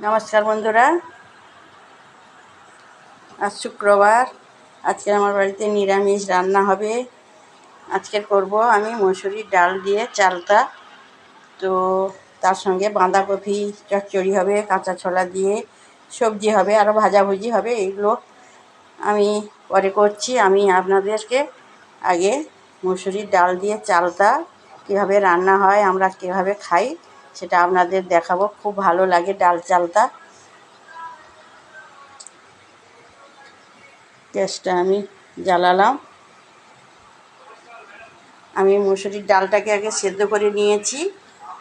নমস্কার বন্ধুরা, আজ শুক্রবার। আজকে আমার বাড়িতে নিরামিষ রান্না হবে। আজকে করব আমি মসুরির ডাল দিয়ে চালতা। তো তার সঙ্গে বাঁধাকপি চচ্চড়ি হবে, কাঁচা ছোলা দিয়ে সবজি হবে, আরও ভাজাভুজি হবে। এইগুলো আমি পরে করছি। আমি আপনাদেরকে আগে মসুরির ডাল দিয়ে চালতা কীভাবে রান্না হয়, আমরা কীভাবে খাই, সেটা আপনাদের দেখাবো। খুব ভালো লাগে ডাল চালতা। গ্যাসটা আমি জ্বালালাম। আমি মুসুরির ডালটাকে আগে সেদ্ধ করে নিয়েছি,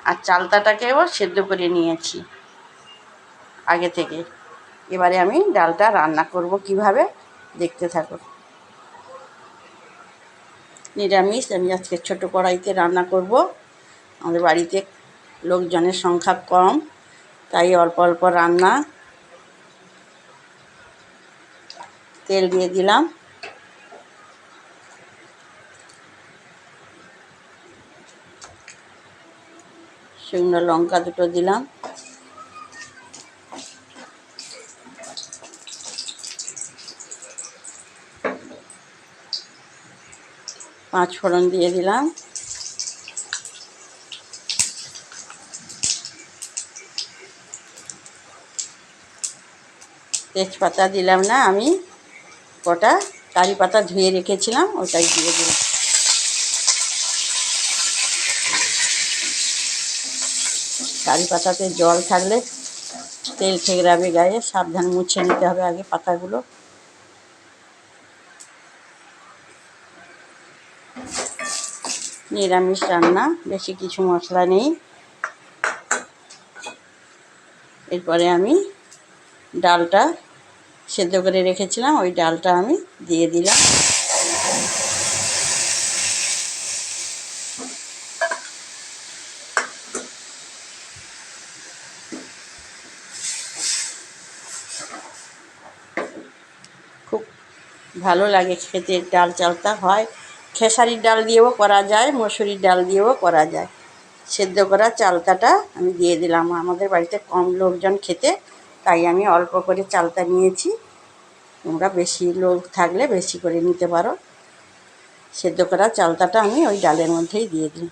আর চালতাটাকেও সেদ্ধ করে নিয়েছি আগে থেকে। এবারে আমি ডালটা রান্না করব কিভাবে, দেখতে থাকুন। নিরামিষ আমি আজকে ছোটো কড়াইতে রান্না করব। আমাদের বাড়িতে লোকজনের সংখ্যা কম, তাই অল্প অল্প রান্না। তেল দিয়ে দিলাম। শুকনো লঙ্কা দুটো দিলাম। পাঁচ ফোড়ন দিয়ে দিলাম। তেজপাতা দিলাম না, আমি কটা কারি পাতা ধুয়ে রেখেছিলাম, ওটাই দিয়ে দিলাম। কারি পাতাতে জল থাকলে তেল ঠেকরাবে গায়ে, সাবধান মুছে নিতে হবে আগে পাতাগুলো। নিরামিষ রান্না, বেশি কিছু মশলা নেই। এরপরে আমি ডালটা সেদ্ধ করে রেখেছিলাম, ওই ডালটা আমি দিয়ে দিলাম। খুব ভালো লাগে খেতে ডাল চালতা। হয় খেসারির ডাল দিয়েও করা যায়, মসুরির ডাল দিয়েও করা যায়। সেদ্ধ করা চালতাটা আমি দিয়ে দিলাম। আমাদের বাড়িতে কম লোকজন খেতে, তাই আমি অল্প করে চালতা নিয়েছি। তোমরা বেশি লোক থাকলে বেশি করে নিতে পারো। সেদ্ধ করা চালতাটা আমি ওই ডালের মধ্যেই দিয়ে দিই।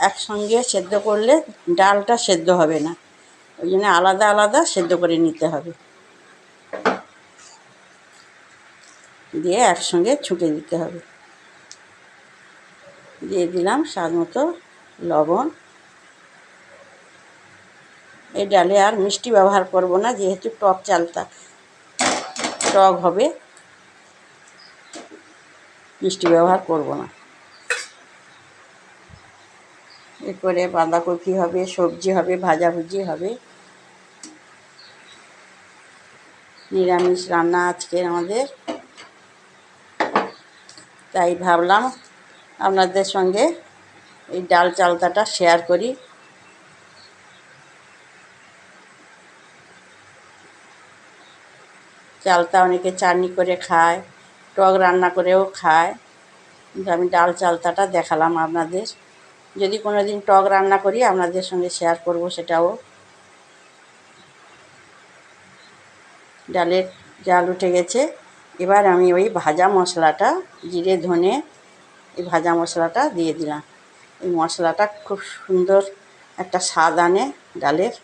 একসঙ্গে সেদ্ধ করলে ডালটা সেদ্ধ হবে না, ওই জন্য আলাদা আলাদা সেদ্ধ করে নিতে হবে। দিয়ে একসঙ্গে ছুঁকে দিতে হবে। দিয়ে দিলাম স্বাদ মতো লবণ। এই ডালে আর মিষ্টি ব্যবহার করব না, যেহেতু টক চালতা, টক হবে, মিষ্টি ব্যবহার করব না। এরপরে বাঁধাকপি হবে, সবজি হবে, ভাজাভুজি হবে। নিরামিষ রান্না আজকে আমাদের, তাই ভাবলাম আপনাদের সঙ্গে এই ডাল চালতাটা শেয়ার করি। চালতা অনেকে চাটনি করে খায়, টক রান্না করেও খায়, কিন্তু আমি ডাল চালতাটা দেখালাম আপনাদের। যদি কোনো দিন টক রান্না করি আপনাদের সঙ্গে শেয়ার করব সেটাও। ডালের জাল উঠে গেছে। এবার আমি ওই ভাজা মশলাটা, জিরে ধনে, এই ভাজা মশলাটা দিয়ে দিলাম। এই মশলাটা খুব সুন্দর একটা স্বাদ আনে ডালের।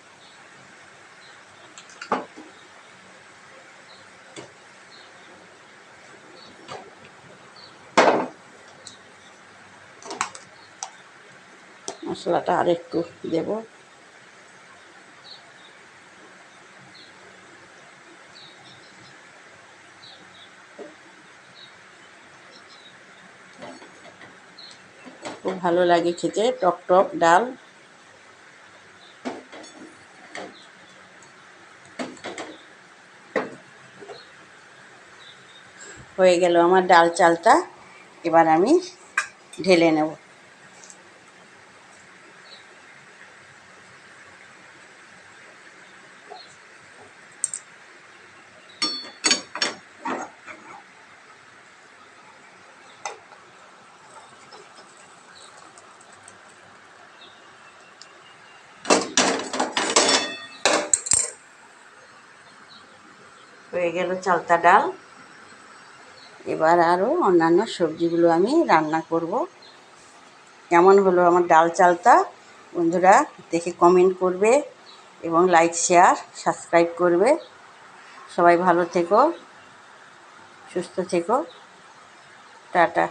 মশলাটা আর একটু দেব। খুব ভালো লাগে খেতে, টক টক ডাল। হয়ে গেল আমার ডাল চালতা। এবার আমি ঢেলে নেব। হয়ে গেল চালতা ডাল। এবার আরও অন্যান্য সবজিগুলো আমি রান্না করব। কেমন হলো আমার ডাল চালতা? বন্ধুরা দেখে কমেন্ট করবে এবং লাইক শেয়ার সাবস্ক্রাইব করবে। সবাই ভালো থেকো, সুস্থ থেকো, টাটা।